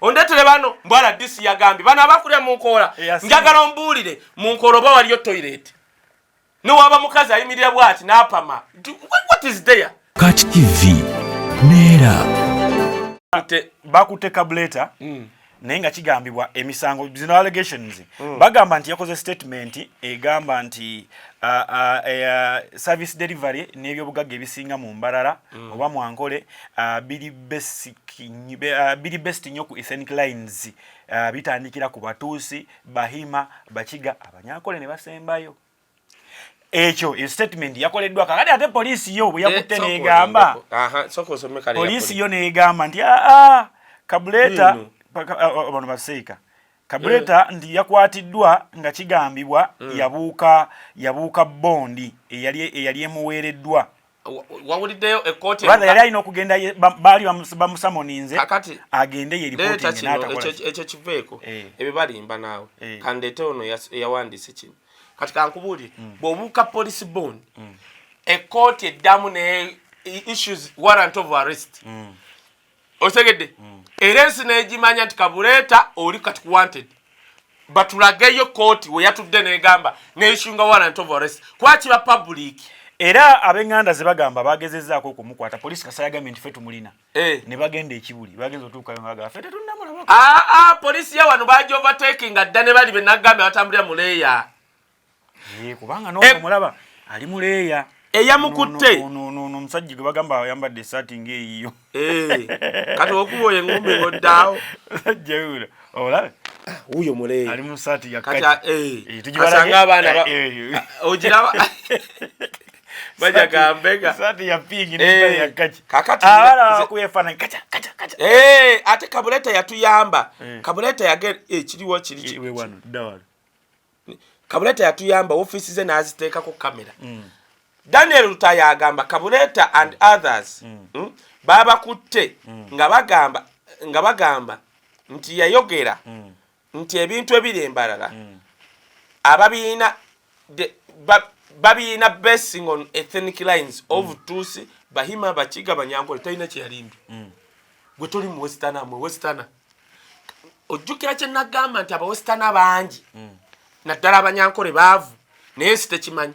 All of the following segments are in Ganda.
Ondetere bano mbwala disi yagambi bana abakulya munkola njagala ombulire munkola oba waliyo toilet no waba mukazi ayimirira bwati n'apama what is there BOCAT TV neera bakute Kabuleeta naye nga kigambibwa emisango zino allegations bagamba nti yakoze statement egamba nti service delivery n'ebyobugagga ebisinga mu Mbarara oba mu Ankole biri best nnyo ku ethnic lines bitandikira ku Batuusi, Bahima, Bakiga, Abanyankole ne basembayo. Ekyo statement yakoleddwa kakati ate poliisi yo bwe yakutte n'egamba poliisi yo n'egamba nti Kabuleeta abantu baseeka Kabuleeta ndi yakwatiddwa nga kigambibwa yabuuka bondi eyali emuweereddwa wawuliddeyo ekkooti yali alina okugenda baali bamusamoninze agende ye reporting n'atakola ekyo kiveeko ebyo balimba naawe kandeete ono yawandiise kino kati kankubuulire bw'obuuka police bond ekkooti eddamu ne issues warrant of arrest osegedde era ensi n'egimanya nti Kabuleeta oli kati wanted batulageyo kooti we yatudde n'egamba n'issunga warrant of arrest kwakiba public era ab'enganda ze bagamba bagezezzaako okumukwata poliisi kasa yagambye nti ffe tumulina ne bagenda ekibuli bagenza otuukayo nga ffe tetunnamulaba poliisi ya wano baagi overtaking adda ne bali be nagambye batambulira mu leeya kubanga n'okumulaba ali mu leeya eyamukutte omusajja gwe bagamba ayambadde essaati ng'eyiyo kati okuba oyo engumi ng'oddaawo sajja olabe wuyo muleeya ali mu ssaati yakasanga abaana ogiraba bajagambega ssaati ya pingi n'empale ya kaki abana bakuyefaananyi kaca ate Kabuleeta yatuyamba Kabuleeta yagera kiriwo kiri wano dawala Kabuleeta yatuyamba ofiisi ze n'aziteekako kamera Daniel Lutaya agamba Kabuleeta and others babakutte nga bagamba nti yayogera nti ebintu ebiri Embarara babiina basing on ethnic lines of Tusi, Bahima, Bakiga, Banyankole talina kye yalimbi gwe toli mu Western amwe Western ojjukira kye nagamba nti aba Western bangi naddala Abanyankole baavu naye sitekimanyi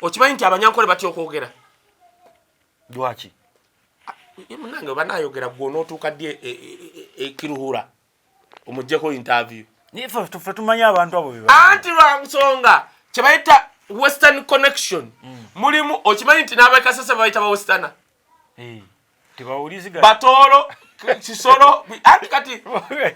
okimanyi nti Abanyankole batya okwogera lwaki munange banayogera gwe onootuuka ddi ekiruhura omuggyeko interview ffe tumanyi abantu abo anti lwa nsonga kye bayita Western connection mulimu okimanyi nti n'abekasese bayita ba Western Batoolo Kisoro anti kati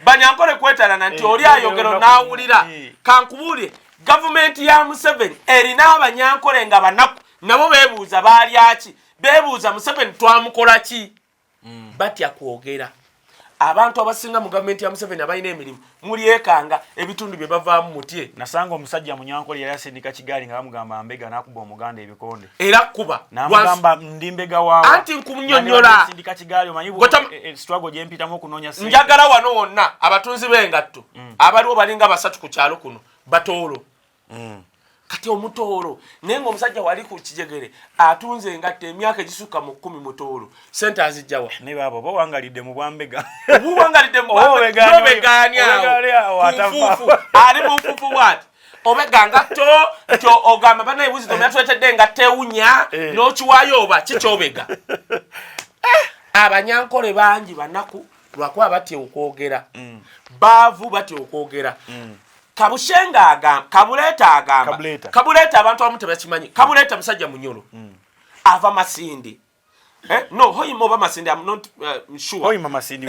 Banyankole kwetalana nti oli ayogero n'awulira kankubuulire gavumenti ya Museveni erina Abanyankole nga banaku nabo beebuuza baalyaki beebuuza Museveni twamukola ki batya kwogera abantu abasinga mu gavumenti ya Museveni abalina emirimu mulyekanga ebitundu bye bavaamu mutye nasanga omusajja Munyankole yali asindika kigaali nga bamugamba mbega n'akuba Omuganda ebikonde era kuba n'amugamba ndi mbega waawa anti nkumunnyonnyola asindika kigaali omanyi struggle gye mpitamu okunoonya ssente njagala wano wonna abatunzi b'engatto abaliwo balinga basatu ku kyalo kuno Batoolo kati omutoolo naye ng'omusajja wali ku kijegere atunze engatto emyaka egisukka mu 10 mutoolo sente azijjawa ne baabo bo wangalidde mu Bwambega obuwangalidde mu Bwambega fuufu ali mu fuufu bwati obega ngatto kyo ogamba banaye wisdom yatwetedde engatto ewunya n'okiwaayo oba kikyobega Abanyankole bangi banaku lwakuba batya okwogera baavu batya okwogera Kabushenga agamba Kabuleeta agamba Kabuleeta abantu abamu tebakimanyi Kabuleeta musajja munyolo ava Masindi no hoyima oba Masindi I'm not sure hoyima Masindi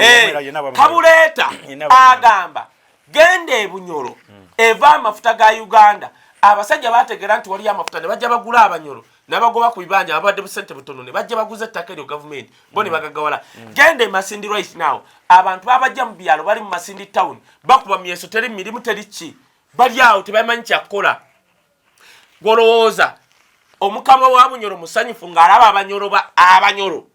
Kabuleeta agamba gende ebunyolo eva amafuta ga Uganda abasajja bategera nti wali amafuta ne bajja bagula abanyolo nabagoba ku bibanja abadde busente butono ne bajja baguza ettaka eryo government boni bagagawala gende Masindi right now abantu babajja mu byalo bali mu Masindi town bakuba myeso teri mirimu teri ki bali awo tebamanyi kyakola golowooza omukama wa Bunyoro musanyufu ng'alaba abanyolo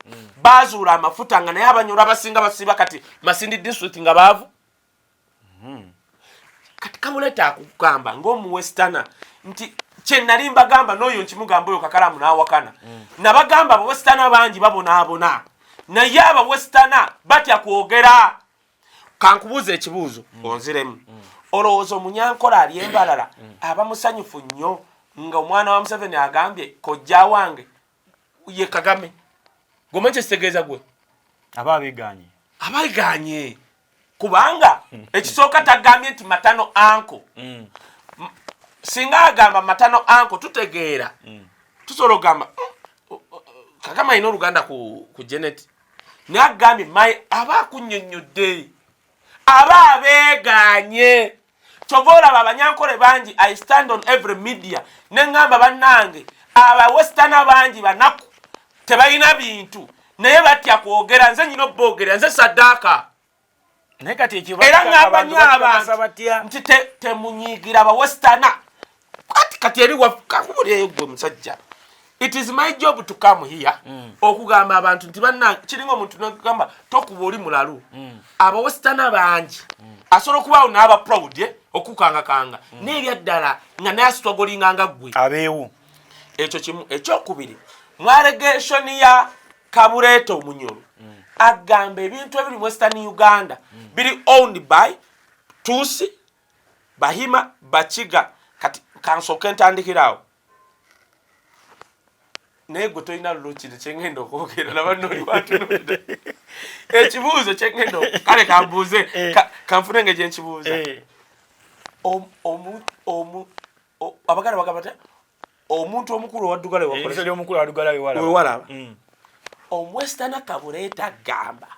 bazuula amafuta nga naye abanyolo abasinga basiba kati Masindi district nga baavu kati Kabuleeta akugamba ng'omu Western nti kye nali mbagamba n'oyo nkimugamba oyo kakalamu n'awakana nabagamba abo Western bangi babonaabona naye aba Western batya kwogera kankubuuza ekibuuzo onziremu olowooza omunyankola ali embalala aba musanyufu nnyo nga omwana wa Museveni agambye kojja wange ye Kagame gomanyi kyekitegeeza gwe abaiganye kubanga ekisooka tagambye nti matano anko singa agamba matano anko tutegeera tusobola ogamba Kagame alina oluganda ku Janet naye agambye mayi aba akunnyonnyodde aba abeeganye kyova olaba abanyankole bangi I stand on every media ne ngamba bannange abawestana bangi banaku tebalina bintu naye batya kwogera nze nyina obboogera nze saddaaka era ngamba nnyo abantu nti temunyiigira abawestana kati eri kakubulyeyo gwe musajja. It is my job to come here okugamba abantu nti banna kiringa omuntu n'okugamba tokuba oli mulalu abawestana bangi asobola okubaawo n'aba proud okukangakanga n'ebyaddala nga naye asitwagolinga nga ggwe abeewo ekyo kimu. Ekyokubiri mu allegation ya Kabuleeta Omunyoro agamba ebintu ebiri mu Western Uganda biri owned by Tusi, Bahima, Bachiga. Kati kansooke ntandikirawo naye gwe tolina lulukiri kyengenda okwogera nabanno oli batunudde ekibuuzo kyengenda kale kambuuze kanfune nge gyenkibuuza abaganda bagamba ta omuntu omukulu owaddugala wewalaba omwestana Kabuleeta agamba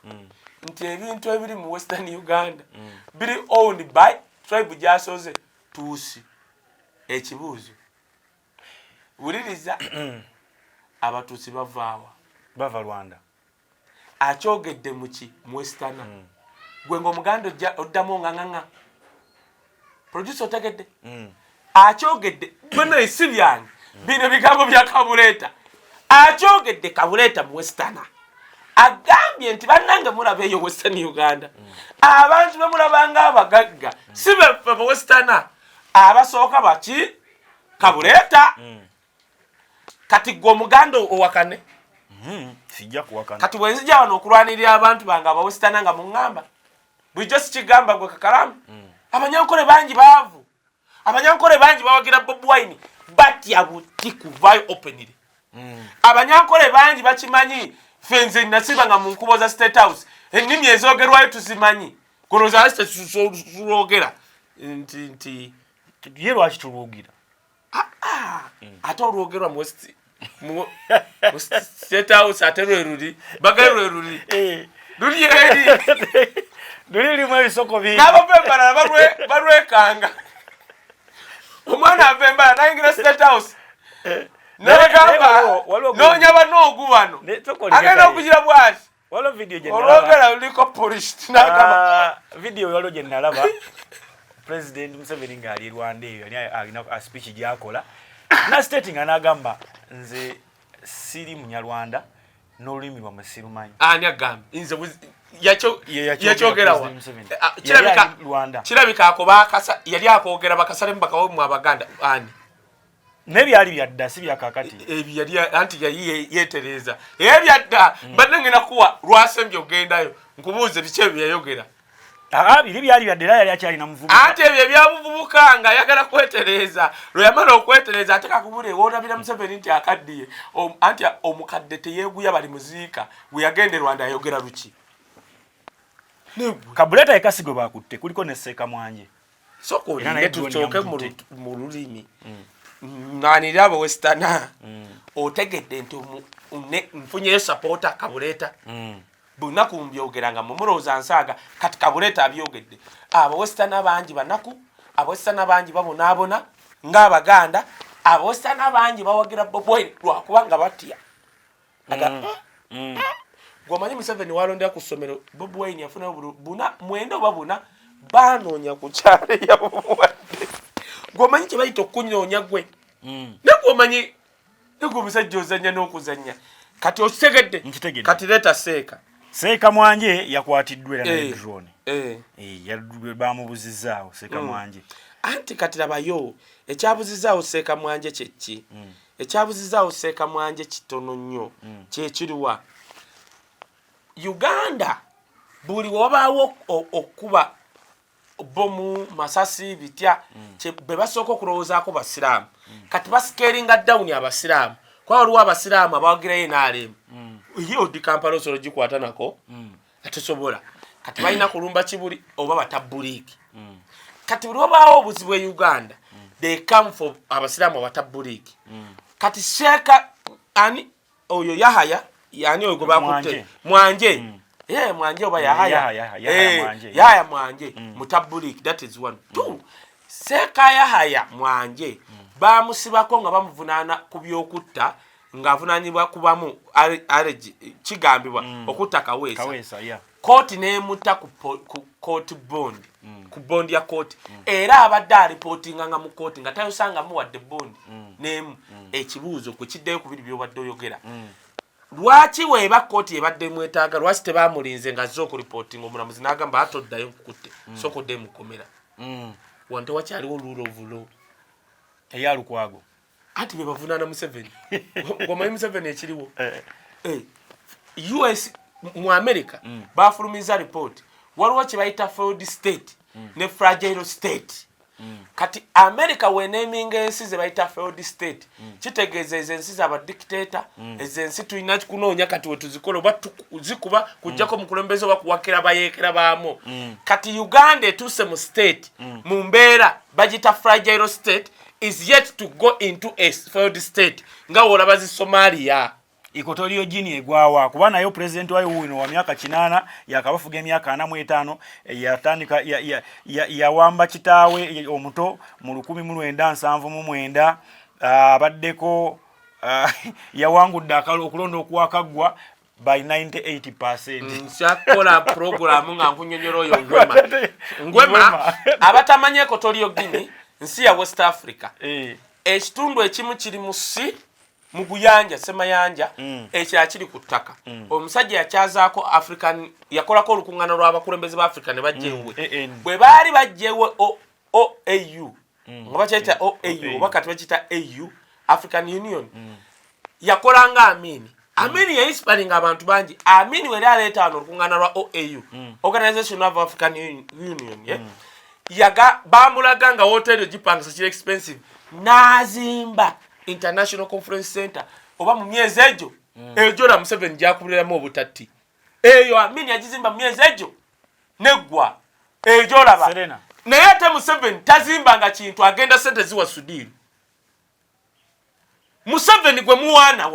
nti ebintu ebiri mu Western Uganda biri owned by tribe gyasoze Tusi. Ekibuuzo wuliriza abatuusi bava Rwanda akyogedde muki mwestana gwe ng'omuganda oddamu nganganga producer otegedde akyogedde bwena esi byange bino bigambo bya Kabuleeta akyogedde Kabuleeta mwestana agambye nti bannange mulaba eyo Western Uganda abantu bamulabanga abagagga si beffe westana abasooka baki Kabuleeta kati gwe omuganda owakane sijja kuwakana kati bwenzija wano okulwanirira abantu bange abawestana nga muŋŋamba bulijjo sikigamba gwe Kakalamu abanyankole bangi baavu abanyankole bangi bawagira Bobi Wine batya buti kuvayo openly abanyankole bangi bakimanyi ffe nze nasiba nga mu nkubo za State House ennimi ezoogerwayo tuzimanyi kunoza tulwogera nti ye lwaki tulwogira ate olwogerwa mu State House ate lweruli bagaye lweruli luli eri lulirimu ebisoko bingi n'abavembala balwekanga omwana avembala nayingira State House nabagamba noonya banoogu bano agenda okugira bwati olwogera luliko police nagamba video yaliwo gye nalaba President Museveni ng'ali Rwanda eyo alina speech gy'akola na stating anagamba nze siri munyarwanda n'olulimi lwamwe sirumanyi ani agamba nze yakyogerawa kirabika ako bakasa yali akwogera bakasale mbakawo mu abaganda ani nebyali byadda si byakakati ebyo yali anti yali yetereza ebyadda bannengena kuwa lwasembye ogendayo nkubuuze biki ebyo yayogera biri byali byaddera yali akyalina muvubuka ate ebyo ebyamuvubuka nga ayagala kwetereza lwe yamala okwetereza ate kakubule woolabira Museveni nti akaddiye anti omukadde teyeeguya bali muziika bwe yagende Rwanda ayogera luki Kabuleeta ekasigo bakutte kuliko ne Seeka Mwanje sokolinge tucooke mu lulimi nanira abawestana otegedde nti nfunyeyo sapota Kabuleeta bunaku mbyogeranga mumulowooza nsaaga kati Kabuleeta abyogedde abawestana bangi banaku abawestana bangi babonaabona ng'abaganda abawestana bangi bawagira Bobi Wine lwakubanga batya gwomanyi Museveni walondera ku ssomero Bobi Wine yafunayo buna mwenda oba buna baanoonya ku kyalo yabuwadde gwomanyi kye bayita okunyoonya gwe negwomanyi negwe omusajja ozannya n'okuzannya kati okitegedde kati leeta Seeka Mwanje yakwatiddwa era ne drone bamubuzizaawo Seeka Mwanje anti kati labayo ekyabuzizaawo Seeka Mwanje kyeki ekyabuzizaawo Seeka Mwanje kitono nnyo kyekiriwa Uganda buli wabaawo okuba bomu masasi bitya be basooka okulowoozaako basiraamu kati bascalinga down abasiraamu kwa waliwo abasiraamu abawagirayo NRM yo di Kampala osolo gikwata nako atusobola kati balina kulumba kibuli oba batabuliki kati buli wabaawo obuzibu e Uganda they come for abasiraamu abatabuliki kati Sheeka ani oyo Yahaya yani oyo bakutte Mwanje Mwanje oba Yahaya Mwanje mutabuliki that is one two Sheeka Yahaya Mwanje bamusibako nga bamuvunaana ku byokutta ng'avunaanyibwa kubamu kigambibwa okutta Kaweesa kooti n'emutta ku kooti bondi ku bondi ya kooti era abadde alipootinga nga mu kooti nga tayosanga muwadde bondi n'emu ekibuuzo kwe kiddeyo ku biri by'obadde oyogera lwaki weeba kooti ebadde mwetaaga lwaki tebaamulinze nga azze okuripootinga omulamuzi n'agamba atoddayo nkukutte sokodde mukomera wante wakyaliwo lulovulo eyalukwago anti be bavunaana Museveni ngomanyi Museveni ekiriwo US mu America bafulumiza report waliwo kye bayita failed state ne fragile state kati America weneminga ensi ze bayita failed state kitegeeza ezensi zaba dictator ezensi tulina kunoonya kati wetuzikola oba zikuba kujjako mukulembeze oba kuwakira bayeekera baamu kati Uganda etuuse mu state mu mbeera bagita fragile state is yet to go into a failed state nga wolaba zi Somalia Equatorial Guinea egwawa kuba nayo president wayo wuno wa myaka 8 yakabafuga emyaka 45 yatandika yawamba kitaawe omuto mu 1979 abaddeko yawangudde akalo okulonda okuwakagwa by 98%. Nchakola program nga nkunyonyoro oyo ngwema abatamanye Equatorial Guinea nsi ya West Africa ekitundu ekimu kiri mu si muguyanja semayanja ekya kiri ku ttaka omusajja yakyazaako African yakolako olukungana lw'abakulembeze ba Africa ne bajjewe bwe baali bajjewe OAU nga bakyayita OAU oba kati bakiyita AU African Union yakolanga Amini yainspiringa abantu bangi Amini wali aleeta olukungana lwa OAU Organization of African Union yaga bamulaga nga hotel gipangisa kiri expensive nazimba International Conference Center oba mu myezi ejo ejo la Museveni jakubuliramu obutatti eyo Amini yagizimba mu myezi ejo neggwa ejo laba naye ate Museveni tazimbanga kintu agenda sente ziwa Sudiri Museveni gwe muwana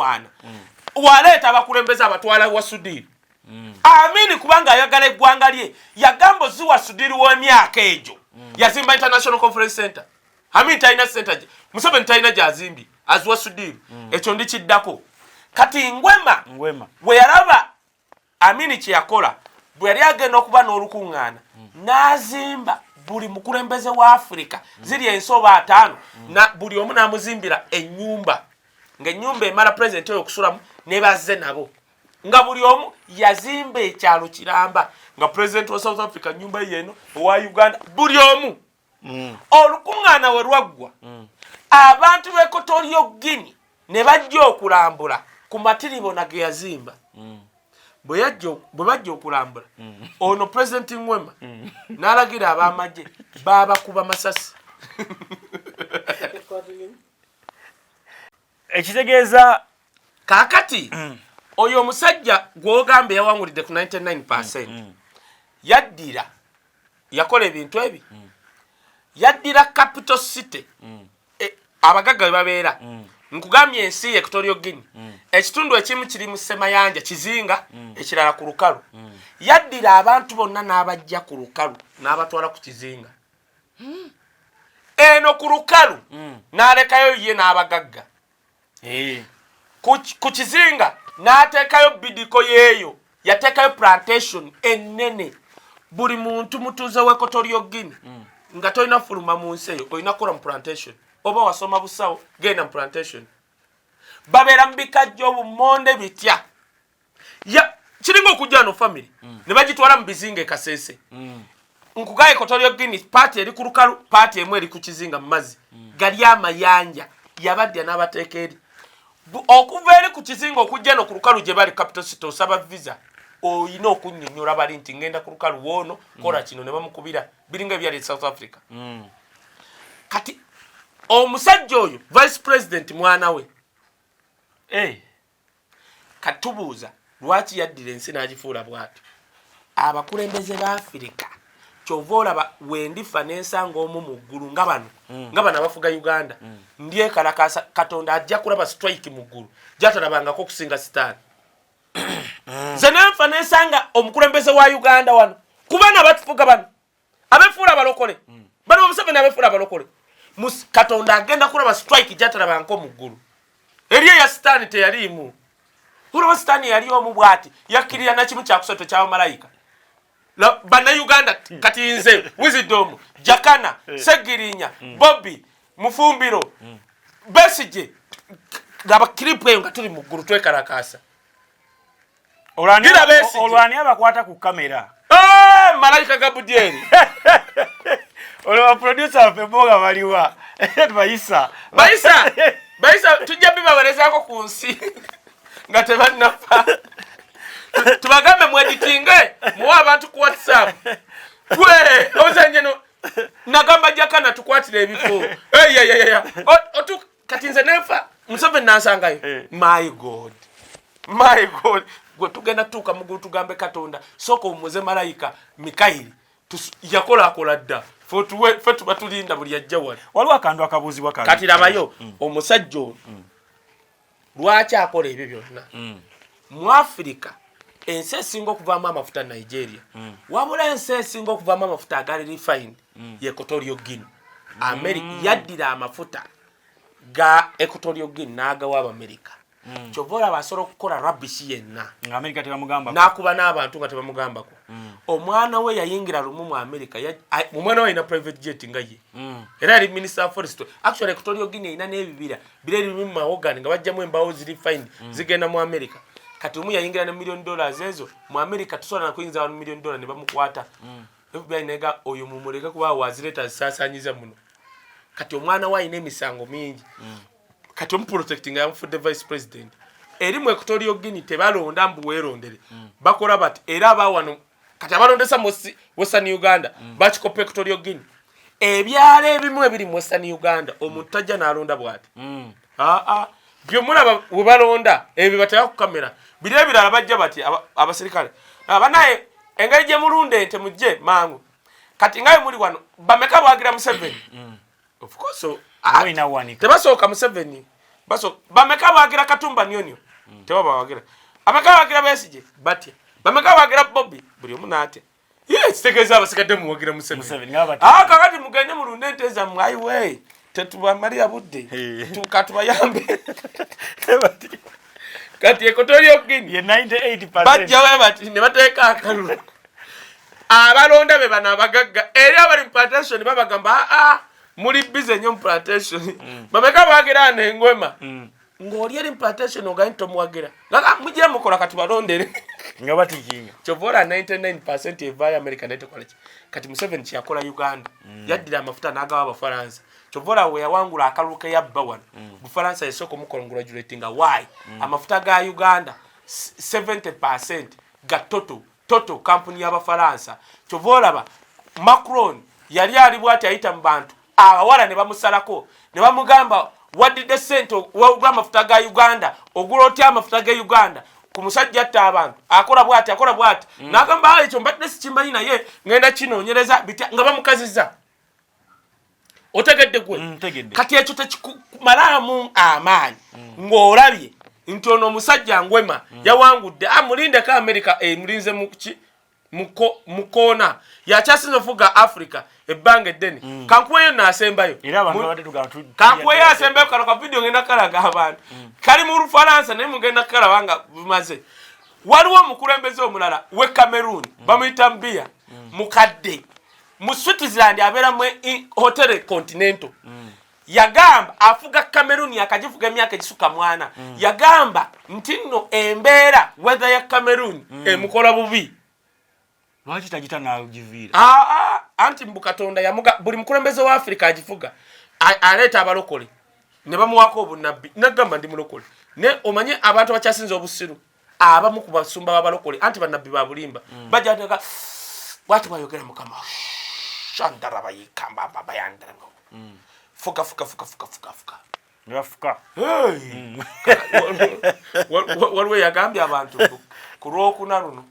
waleeta abakulembeza abatwala wa Sudiri Amini kubanga ayagala eggwanga lye yagamba ziwa Sudiri w'emyaka ejo yazimba International Conference Center Amini talina center Museveni talina gyazimbi azwa Sudiri ekyo ndikiddako kati ngwema we yalaba Amini kye yakola bwe yali agenda okuba n'olukungana n'azimba buli mukulembeze wa Africa ziri ensoba 5 na buli omu n'amuzimbira ennyumba ng'ennyumba emala president oyo okusulamu ne bazze nabo nga buli omu yazimba ekyalo kiramba nga president wa South Africa nyumba yeno owa Uganda buli omu olukungana we lwaggwa abantu b'Equatorial Guinea ne bajja okulambula ku matiribo na ge yazimba bwe bajja okulambula ono president Ngwema n'alagira ab'amagye babakuba masasi ekitegeeza kakati oyo omusajja gw'ogamba yawangulidde ku 99% yaddira yakola ebintu ebi yaddira capital city abagagga we babeera nkugambye ensi Equatorial Guinea ekitundu ekimu kiri mu semayanja kizinga ekirala ku lukalu yaddira abantu bonna n'abajja ku lukalu n'abatwala ku kizinga eno ku lukalu n'alekayo ye n'abagagga ku kizinga n'ateekayo bidiko yeeyo yateekayo plantation ennene buli muntu mutuuze w'Equatorial Guinea nga tolina fuluma mu nsi eyo olina kukola mu plantation oba wasoma busawo genda mu plantation babeera mu bikajjo obumonde bitya kiringa okujja no family ne bagitwala mu bizinga Kasese nkugaye Equatorial Guinea party eri ku lukalu party emu eri ku kizinga mu mazzi gali amayanja yabadde n'abateeka eri okuva eri ku kizinga okujja no ku lukalu gye bali capital city osaba visa oyina okunnyonnyola bali nti ngenda ku lukalu woono kola kino ne bamukubira biringa ebyali South Africa. Kati omusajja oyo vice president mwana we katubuuza lwaki yaddira ensi n'agifuula bw'atyo. Abakulembeze ba Africa kyova olaba wendifa n'ensanga omu mu ggulu nga bano abafuga Uganda ndyekalakasa Katonda ajja kulaba strike mu ggulu gyatalabangako okusinga sitaani. Nze nenfa n'ensanga omukulembeze wa Uganda wano kubana batufuga bano abefuula abalokole bano Museveni abefuula abalokole Katonda agenda kulaba strike gyatalabangako mu ggulu. Eriyo ya sitaani teyaliimu. Olaba sitaani yali omu bw'ati yakkirira na kimu kyakusatu ky'abamalayika. Bana Uganda kati nze Wisdom Jakana Segirinya Bobby Mufumbiro Besije gaba clip eyo nga tuli mu ggulu twekalakasa. Olwani abakwata ku kamera. Malayika Gabudieri. Olwa producer Feboga baliwa. Baisa tujja bibawerezako ku nsi. Nga tebannafa. Tubagambe mweditinge muwa abantu ku WhatsApp. Ozanye no nagamba Jakana tukwatire ebifo. Otu kati nze nefa Museveni nansangayo. My God. Gwe tugenda tuuka mugulu tugambe Katonda soko umuze malayika Mikaili yakola dda fe tuba tulinda buli ajja wali. Waliwo akantu akabuuzibwa kati labayo omusajja ono lwaki akola ebyo byonna. Mu Africa ensi esinga okuvaamu amafuta Nigeria wabula ensi esinga okuvaamu amafuta agali refined ye Equatorial Guinea. America yaddira amafuta ga Equatorial Guinea n'agawa Abamerika. Kyovora basobola okukola rubbish yenna America tebamugamba n'akuba n'abantu nga tebamugambako. Omwana we yayingira lumu mu America omwana we alina private jet nga ye era yali minister of forest. Actually Equatorial Guinea ina n'ebibira bire biri mu mahogany nga bajjamu embaawo ziri fine zigenda mu America. Kati omu yayingira na $1 million ezo mu America tusobola na kuyinza $1 million ne bamukwata. FBI nega oyo mumuleka kuba wazireta zisaasanyiza muno. Kati omwana we alina emisango mingi. Kati protecting the vice president. Eri mu Equatorial Guinea tebalonda mbu weerondere. Bakola bati era abawano kati abalondesa mu Western Uganda bakikopa Equatorial Guinea. Ebyalo ebimu ebiri mu Western Uganda omuntu tajja n'alonda bwati. Byo mulaba we balonda ebyo bataya ku kamera. Bire birala bajja bati abaserikale. Abanaye engeri gye mulunde ente mujje mangu. Kati ngaye muri wano bameka bagira Museveni. Of course so tebasooka Museveni bameka bagira Katumba Nyonyo tebaba bagira ameka bagira Besije batya bameka bagira Bobby buli omu n'ate kitegeeza abasikadde muwagira Museveni kakati mugende mulunde ente zammwe ayiwe tetubamalira budde tukatubayambe kati Equatorial Guinea 98% bajjawe bati ne bateeka akalulu abalonda be bano abagagga eri abali mu plantation babagamba muri busy nyo plantation bameka bagira n'engwema ng'oli eri plantation ogainto muwagira ngaka mujira mukola kati balondere nga batikinga kyovora 99% evaayo America nete college kati Museveni kyakola Uganda yaddira amafuta n'agawa Abafaransa. Kyovora we yawangula akaluke yabba wano Bufaransa esoko mucongratulating why amafuta ga Uganda 70% ga total company y'Abafaransa. Kyovora ba Macron yali ali bwati ayita mu bantu abawala ne bamusalako ne bamugamba wadde sente w'amafuta ga Uganda oguloti amafuta ga Uganda ku musajja atta abantu akola bwati n'agamba ekyo mbadde sikimanyi naye ngenda kinoonyereza bitya nga bamukaziza. Otegedde gwe kati ekyo tekikumalamu amaanyi ng'olabye nti ono omusajja ngwema yawangudde amulindeko America emulinze mukona yakyasinza ofuga Africa ebbanga eddene kankuweyo n'asembayo kankuweyo asembayo kano ka video ngenda kalaga abantu kali mu Lufalansa naye mugenda kalabanga bumaze. Waliwo omukulembeze omulala we Cameroon bamuyita Mbia mukadde mu Switzerland abeera mu hotel Continental yagamba afuga Cameroon yakagifuga emyaka egisuka mwana yagamba nti nno embeera weather ya Cameroon emukola bubi. Lwaki tagita n'agivira? Anti mbu Katonda yamuga buli mukulembeze wa Africa agifuga aleeta abalokole ne bamuwako obunnabbi nagamba ndi mulokole ne omanye abantu bakyasinza obusiru abamu ku basumba babalokole anti bannabbi ba bulimba bajja bateka bwati bayogera mukama shandara bayikamba baba yandara fuka ngafuka waliwo yagambye abantu ku lwokuna luno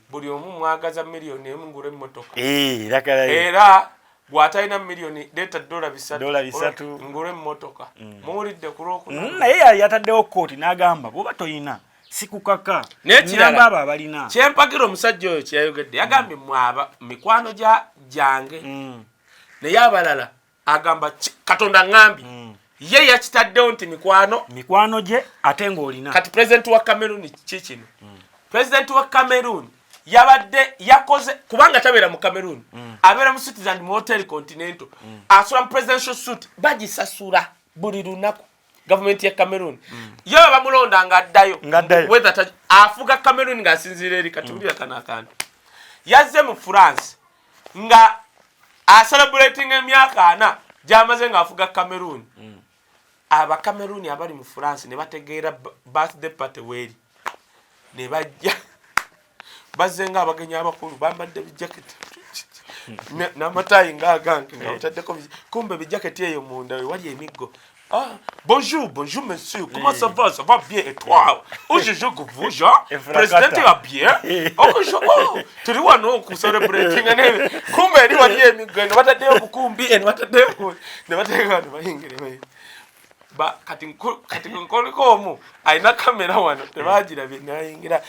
buli omu mwagaza miliyoni emu ngule emmotoka era gwatalina miliyoni leeta $3 ngule emmotoka muwulidde ku lwokuna naye yataddewo kooti n'agamba bwoba toyina sikukaka n'ekirala abo abalina kyempagira omusajja oyo kyeyayogedde yagambye mwaba mikwano gyange naye abalala agamba katonda ŋŋambye ye yakitaddewo nti mikwano gye ate ng'olina kati pulezidenti wa Cameroon kikino pulezidenti wa Cameroon yabadde yakoze kubanga tabeera mu Cameroon abeera mu Citizen mu Hotel Continental asula mu presidential suite bagisasula buli lunaku gavumenti ya Cameroon yo bamulonda ng'addayo afuga Cameroon ng'asinziira eri katulira kana akantu yazze mu France nga celebrating emyaka 4 gyamaze ng'afuga Cameroon aba Cameroon abali mu France ne bategeera birthday party weri ne bajja bazenga abagenyi abakulu bambadde bijaketi n'amatayi ng'agange nga bataddeko kumbe bijaketi eyo munda wali emiggo bonjour monsieur comment ça va bien et toi aujourd'hui vous Jean président va bien tuli wano ku celebrating nebe kumbe ni wali emiggo ne bataddeyo bukumbi ne bataddeyo ne bateeka ne bayingire ba kati nkoliko omu alina kamera wano tebagira binayingira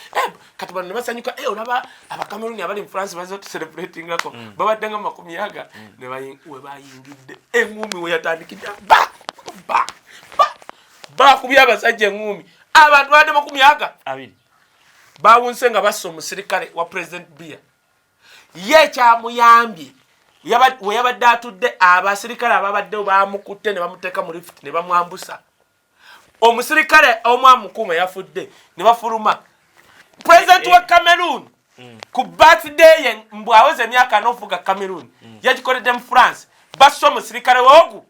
kati bano ne basanyuka olaba abakameruni abali mu France bazo celebratingako babadde nga 100 ne bayingidde engumi we yatandikidde bakubya abasajja engumi abantu badde 200 bawunse nga bassa omusirikale wa president Biya ye kyamuyambye we yabadde atudde abasirikale ababaddewo bamukutte ne bamuteeka mu lift ne bamwambusa omusirikale omwamukuuma yafudde ne bafuluma president wa Cameroon ku birthday ye mbwaweze emyaka n'ofuga Cameroon yagikoledde mu France bassa omusirikale wogu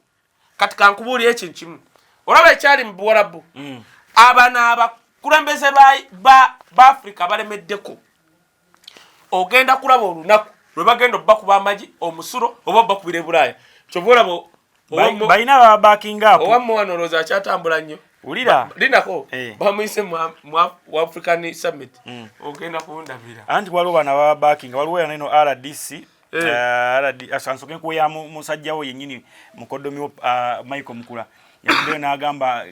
kati kankubuulira ekintu kimu olaba ekyali mu Buwarabu abana abakulembeze ba Africa balemeddeko ogenda kulaba olunaku lwe bagenda bakuba amagi omusulo oba bakubira Bulaaya kyovula balina ba backing up owamu wanoloza akyatambula nnyo ulira linako bamuyise mu African Summit ogenda kundabira anti waliwo bana ba backing waliwo neno RDC asansoke kuya musajjawo yennyini mukodomi Michael Mukula yadde n'agamba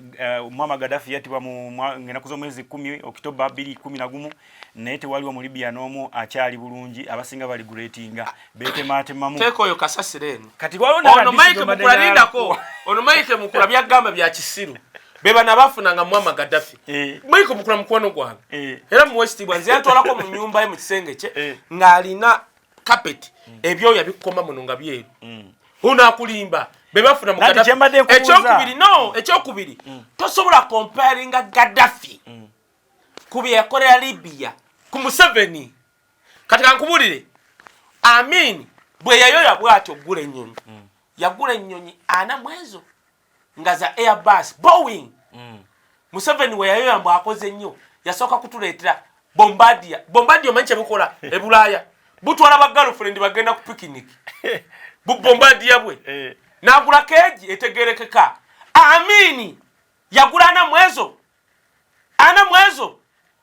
Muammar Gaddafi yatibwa mu ngenaku z'omwezi 10 Oktoba 2011 naye tewaliwo mu Libya n'omu akyali bulungi abasinga bali greatinga betematemamu teko oyo kasasireni kati waliwo ono Michael Mukula lindako ono Michael Mukula byagamba bya kisiru beba nabafunanga Muammar Gaddafi Michael Mukula mukwano gwange era mu West bwanze yatwalako mu nyumba ye mu kisenge kye ng'alina carpet ebyo yabikoma muno nga byeru unakulimba bebafuna mu Gaddafi ekyokubiri tosobola comparinga Gaddafi kubi yakolera Libya ku Museveni kati kankubulire Amin bwe yayoya bwatyo gula ennyonyi yagula ennyonyi 4 mwezo nga za Airbus Boeing Museveni we yayoya mbu akoze nnyo yasooka kutuleetera Bombardier omanyi bukola e Bulaaya butwala ba girlfriend bagenda ku picnic Bombardier bwe nagula keji etegerekeka Amini yagula 4 mwezo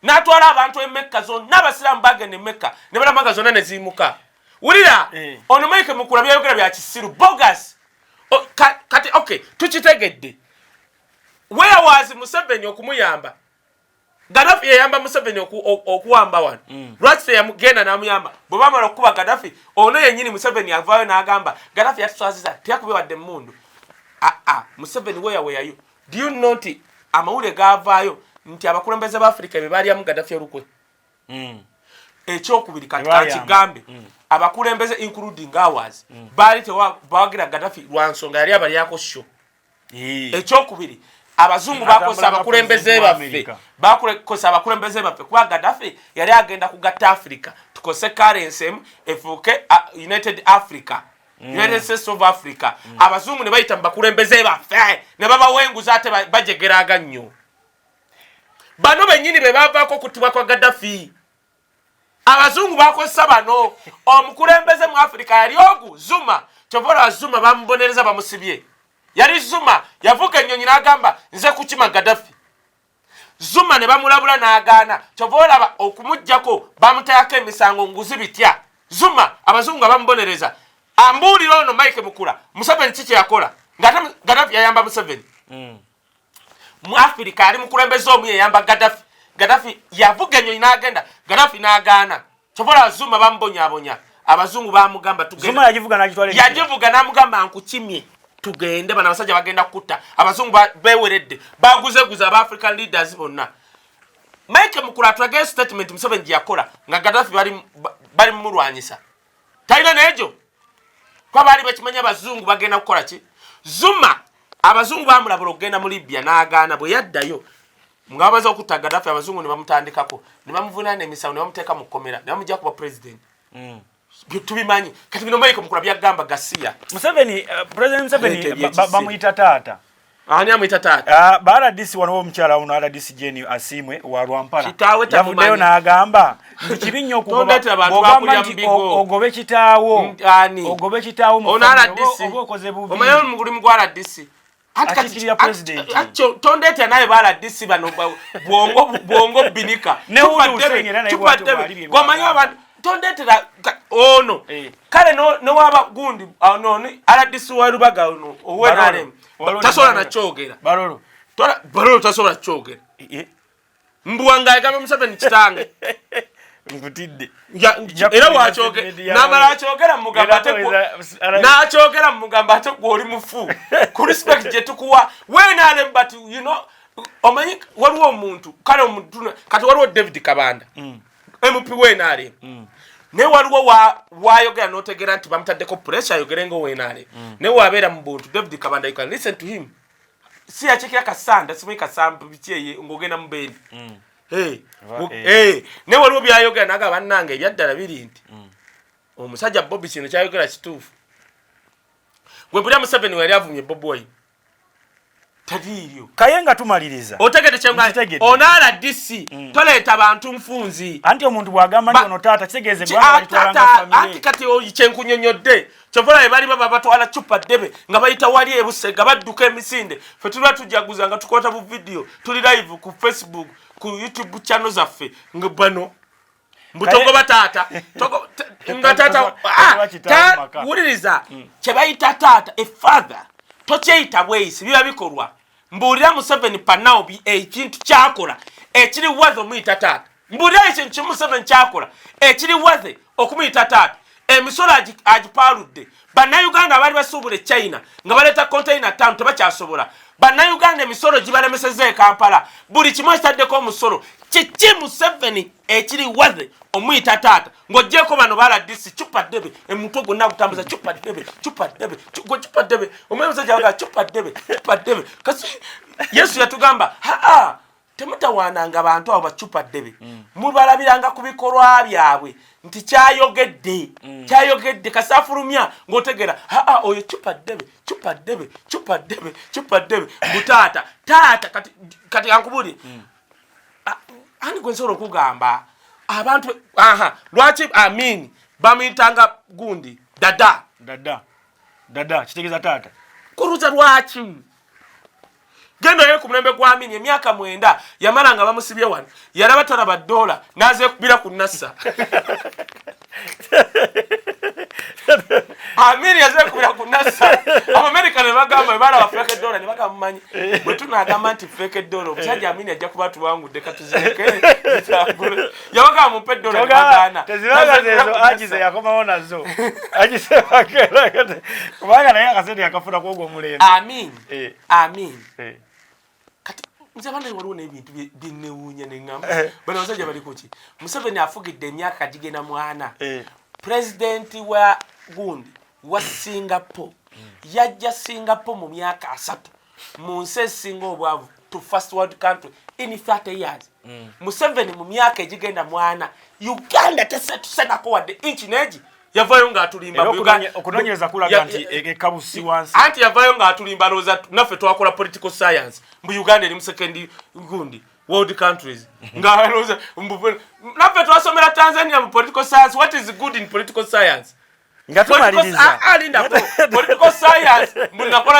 natwala abantu emekka zonna abasiramu bagende Mecca ne balamaga zonna ne zimuka ulira ono Michael Mukula byayogera bya kisiru bogus kati okay tukitegedde where was Museveni okumuyamba Gaddafi yayamba Museveni okuwamba wano lwaki yamugenda namuyamba bwe bamala okuba Gaddafi ono yennyini Museveni avaayo n'agamba Gaddafi yatuswaziza tyakube wadde mmundu Museveni weyayo do you know nti amawulire gaavaayo nti abakulembeze ba Africa be baalyamu Gaddafi olukwe ekyokubiri kati kigambe abakulembeze including ours baali tebawagira Gaddafi lwa nsonga yali abalyako sho ekyokubiri abazungu bakosa abakulembeze baffe kuba Gaddafi yali agenda kugatta Africa tukose currency efuuke United Africa United States of Africa abazungu ne bayita bakulembeze baffe ne babawenguza ate bajegeraga nnyo bano benyini be bavaako kutibwa kwa Gaddafi abazungu bakozesa bano omukulembeze mu Afrika yali ogu Zuma kyovora Zuma bamubonereza bamusibye yali Zuma yavuga ennyonyi n'agamba nze kukima Gaddafi Zuma ne bamulabula n'agaana kyovora okumujjako bamutayako emisango nguzi bitya Zuma abazungu bamubonereza ambuulira ono Mike Mukula Museveni kiki yakola ngate Gaddafi yayamba Museveni mu Afrika ali mukulembeze omu yayamba Gaddafi yavuga ennyonyi n'agenda Gaddafi n'agaana kyovora Zuma bamubonyabonya abazungu bamugamba tugenda Zuma yagivuga n'amugamba nkukimye tugende bana basajja bagenda kutta abazungu beweredde baguzeguza aba African leaders bonna Mike Mukula atwage statement Museveni yakola nga Gaddafi bali murwanyisa talina nejo kwa bali bakimanya abazungu bagenda kukola ki Zuma abazungu bamulabula okugenda mu Libya n'agaana bwe yaddayo ngabaza okutta Gaddafi abazungu ne bamutandikako ne bamuvunana emisawo ne bamuteeka mu kkomera ne bamujja kuba president tubimanyi kati bino Mike Mukula byagamba Gasiya Museveni President Museveni bamuyita taata ani amuyita taata baada disi wano omukyala uno ala disi Jeni Asimwe wa Lwampala yavuddeyo n'agamba ndikibinyo okugoba ogobe kitaawo ogobe kitaawo ogokoze bubi omayo mugulimu gwa disi Akikiriya president tondete naye bala disi bano bwongo binika chupadebe gomanyo abantu tondete ono kale no waba gundi no ala disi wa rubaga ono owenale tasola na chogera barolo tasola chogera mbuwanga kama Museveni kitange ngutidde era wachoge namala achogera mugamba nachogera mugamba ate gwoli mufu ku respect je tukuwa wenale but you know omanyi waliwo omuntu kale omuntu kati waliwo David Kabanda MP wenale ne waliwo wayogera notegera nti bamutaddeko pressure yogerengo wenale ne wabera mu buntu David Kabanda you can listen to him si achekera kasanda simwe kasamba bikyeye ngogena mbendi ne waliwo byayogera naga bannange ebyaddala biri nti omusajja Bobby kino kyayogera kituufu gwe buli Museveni wali avumye Bobi Wine tadiyo kayenga tumaliriza otegede kyenga onala DC toleeta abantu mfunzi anti omuntu bwagamba nti ono taata kitegeze bwanga balitwalanga family anti kati oyichenkunyonyodde kyovula bali baba batwala chupa debe nga bayita wali ebusega badduka emisinde fe tulwa tujaguza nga tukota bu video tuli live ku Facebook ku YouTube channel zaffe ngabano mbutongo batata toko ngatata wuliriza kyebayita tata a father tokyeyita bweyisi biba bikolwa mbuulira Museveni panao bi ekintu kyakola ekiri wazo muyita tata mbuulira ekintu Museveni kyakola ekiri wazo okumuyita tata emisolo agipaaludde bannayuganda bali basuubula China nga baleeta container town tebakyasobola bannayuganda emisolo gibalemesezza Kampala buli kimu ekitaddeko omusolo kiki Museveni ekiri waze omuyita taata ng'oggyeko bano bala disi chupa debe emutwe gonna gutambuza chupa debe omwe musajja waga chupa debe kasi Yesu yatugamba temutawaananga abantu abo bachupa debe mubalabiranga ku bikolwa byabwe nti kyayogedde kasafulumya ng'otegera oyo chupa debe mutaata kati ankubuli ani gwensobola okugamba abantu lwaki amini bamuyitanga gundi dada kitegeza taata kuruza lwaki genda ye ku mulembe gwa amini emyaka 9 yamala nga bamusibye wano yalaba talaba $, naze kubira ku nassa amini yaze kubira ku nassa America ne bagamba bala ba fake $, ne bakamumanyi bwe tunagamba nti fake $, omusajja amini ajja kuba tubangudde katuzeke bitangule yabaga mu $, bagana tezibaga zezo agize yakomawo nazo agize bakera kubanga naye akasente yakafuna kwogwo mulembe amin kati nzabana waliwo n'ebintu binewunya n'engamba bano basajja bali kuki Museveni afugidde emyaka gigenda mwana president wa gundi wa Singapore yajja Singapore mu myaka 3 mu nsi esinga obwavu to first world country in 30 years Museveni mu myaka egigenda mwana Uganda tesetusenako wadde inchi neji yavayo nga atulimba okunonyeza kulaga nti ekabusi wansi anti yavayo nga atulimba loza naffe twakola political science mu Uganda eri mu second gundi world countries. Naffe twasomera Tanzania mu political science. What is good in political science? Political science,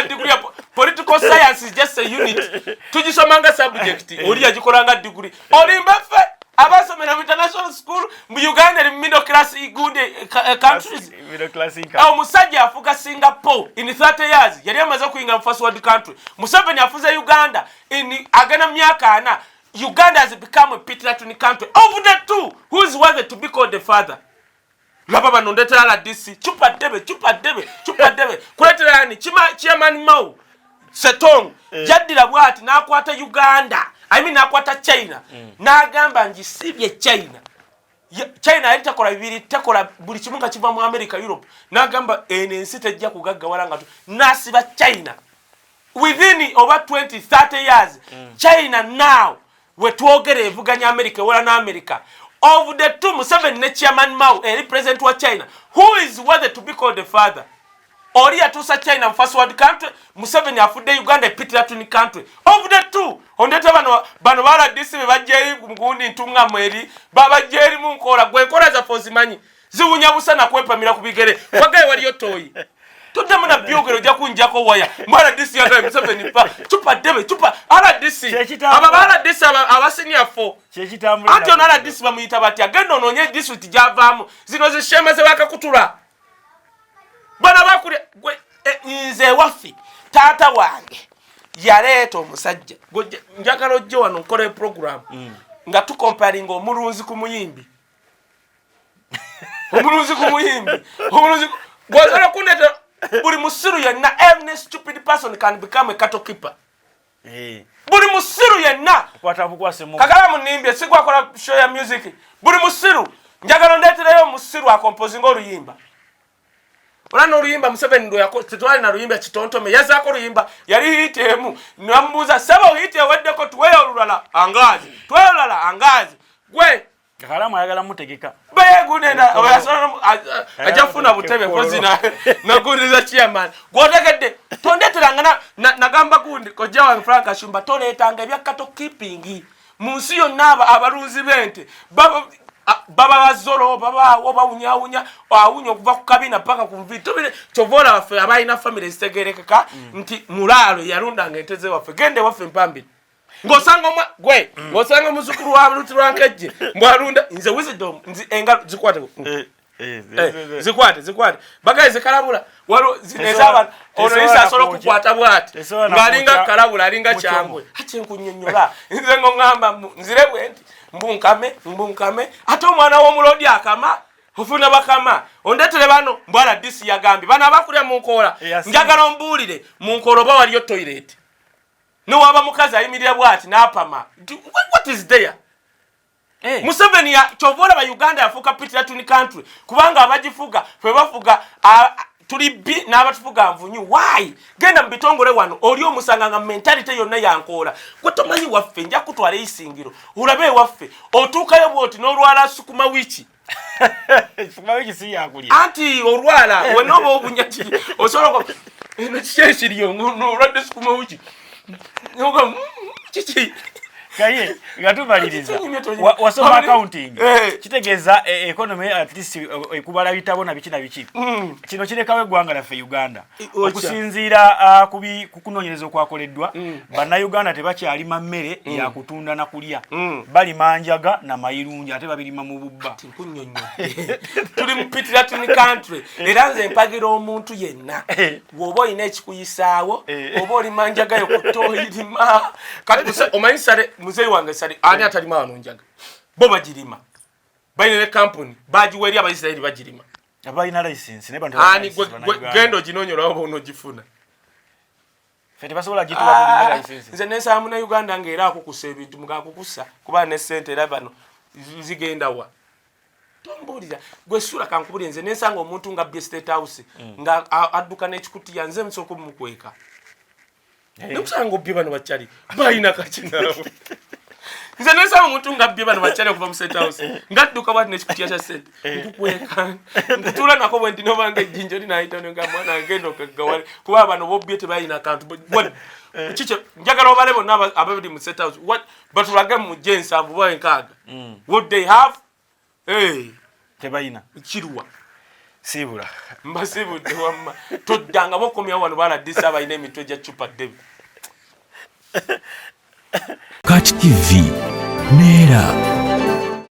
degree. Political science is just a unit. Tujisomanga subject. Oli ajikolanga degree. Oli mbafe abasomera international school mu Uganda in middle class good countries. Middle class income. Awo musajja afuka Singapore in 30 years. Yali amaze kuyinga first world country. Museveni afuze Uganda in agana myaka ana. Uganda has become a patriotic country. Of the two, who is worthy to be called the father? Laba nondetera la DC chupa debe kuletera yani chairman Mao Setong jaddira bwati nakwata Uganda nakwata China nagamba njisibye China alitakola bibiri takola buli kimunga kiva mu America Europe nagamba enensi tejja kugaggawala nga nasiba China within over 20-30 years China now we twogere evuganya America wala na America. Of the two, Museveni ne chairman Mao, a president of China, who is worthy to be called the father? Ori atusa China first world country, Museveni afude Uganda patriotic country. Of the two, ondeta bano bala disi bajeri mgundi ntunga mweri, baba jeri munkola gwenkora za fozimanyi. Ziwunyabusa na kwepamira kubigere. Wagaye waliyo toyi. Tudamuna byogero ja kunjako waya. Mara disi yaga Museveni pa. Chupa debe. Ala disi. Ababala disi abasenior 4. Chechitambula. Ati onala disi bamuyita batya. Gendo nonye disi tijavamu. Zino zishema ze wakakutula. Bana bakuli nze wafi. Tata wange. Yaleto omusajja. Njagala ojje wano nkole program. Nga tu comparing omulunzi ku muyimbi. Omulunzi Gwazala kuneta buri musiru yenna every stupid person can become a cattle keeper. Buri musiru yenna kwata bukwase mu kagala munimbe sigwa kola show ya music. Buri musiru njagala ndetereyo musiru akomposing oluyimba. Olano oluyimba Museveni ndo yako titwali na oluyimba kitontome yazako oluyimba yali hitemu nambuza sebo hite weddeko tuweyo olulala angazi gwe Kalamu ayagala mutegeka. Bayegunda oyasona ajafuna butebe kozina naguriza chairman. Gwotegedde tondeteranga nagamba gundi koja wa Frank Ashumba toletanga ebya cattle keeping. Munsi yonna abalunzi bente. Baba bazolo baba obawunya awunya okuva ku kabina paka ku vitu bile chovola wafe abayina family zitegerekeka nti mulalo yarundanga enteze wafe gende wafe mpambire. Ngosanga ngosanga muzukuru wa Lutira nkeje mbwarunda nze wisdom nzi enga zikwate zikwate bagaze kalabula walo zinezaba onisa solo kukwata bwati ngalinga kalabula alinga changwe ati nkunyonyola nze ngamba nzire bwenti mbunkame ate omwana wo mulodi akama ofuna bakama ondetere bano mbwala disi yagambi bana bakulya munkola njagala mbulire munkola ba waliyo toilet no waba mukazi ayimirira bwati napama. What is there? Museveni ya chovola ba Uganda yafuka patriotic country kubanga abajifuga fwe bafuga tuli bi n'abatufuga mvunyu. Why? Genda mbitongole wano oli omusanga mentality yonna yankola kwotomanyi waffe nja kutwala isingiro ulabe waffe otuukayo bwoti n'olwala sukuma wiki sukuma wiki si yakulya anti olwala wenoba obunyaki osoloka eno kishiriyo n'olwadde sukuma wiki Nyoga chichi kaye ngatubaliriza wasoma accounting kitegeza economy at least ekubala bitabo na bikina biki kino kirekawe gwanga laffe Uganda okusinzira kukunonyereza okwakoleddwa bana Uganda tebakyalima mmere ya kutunda na kulya bali manjaga na mayirungi ate babirima mu bubba tuli mpitira tuni country eranze empagira omuntu yenna wobo ine ekikuyisaawo obo oli manjaga yokutoyirima kati omanyisare muzeyi wange sali ani atalima wanonjaga bo bagirima bayine company bajiweri abayisraeli bagirima abayina license ne bantu ani gendo jinonyora obo onogifuna fete basobola gitwa ku license nze nesa amuna Uganda ngera akukusa ebintu mugakukusa kuba ne sente labano zigenda wa tombulira gwe SULA kankubuli nze nesa ngo omuntu nga be state house nga adduka n'ekikuti yanze msoko mukweka Nukusango bibano bachali bayina kachinawo nze nesaba omuntu nga bbye bano bakyale okuva mu State House ngadduka bwati nekikutiya kya ssente nkukweka nkutuula nako bwe ndinobanga ejjinja linayita nga mwana agenda okagawale kuba bano bobbye tebalina kantu kikyo njagala obale bonna ababiri mu State House batulage mu gye ensanvu bwa enkaaga what they have tebalina kiruwa sibula mbasibudde wamma toddanga bokomya wano baladisa abalina emitwe gya cupa debe BOCAT TV Nera.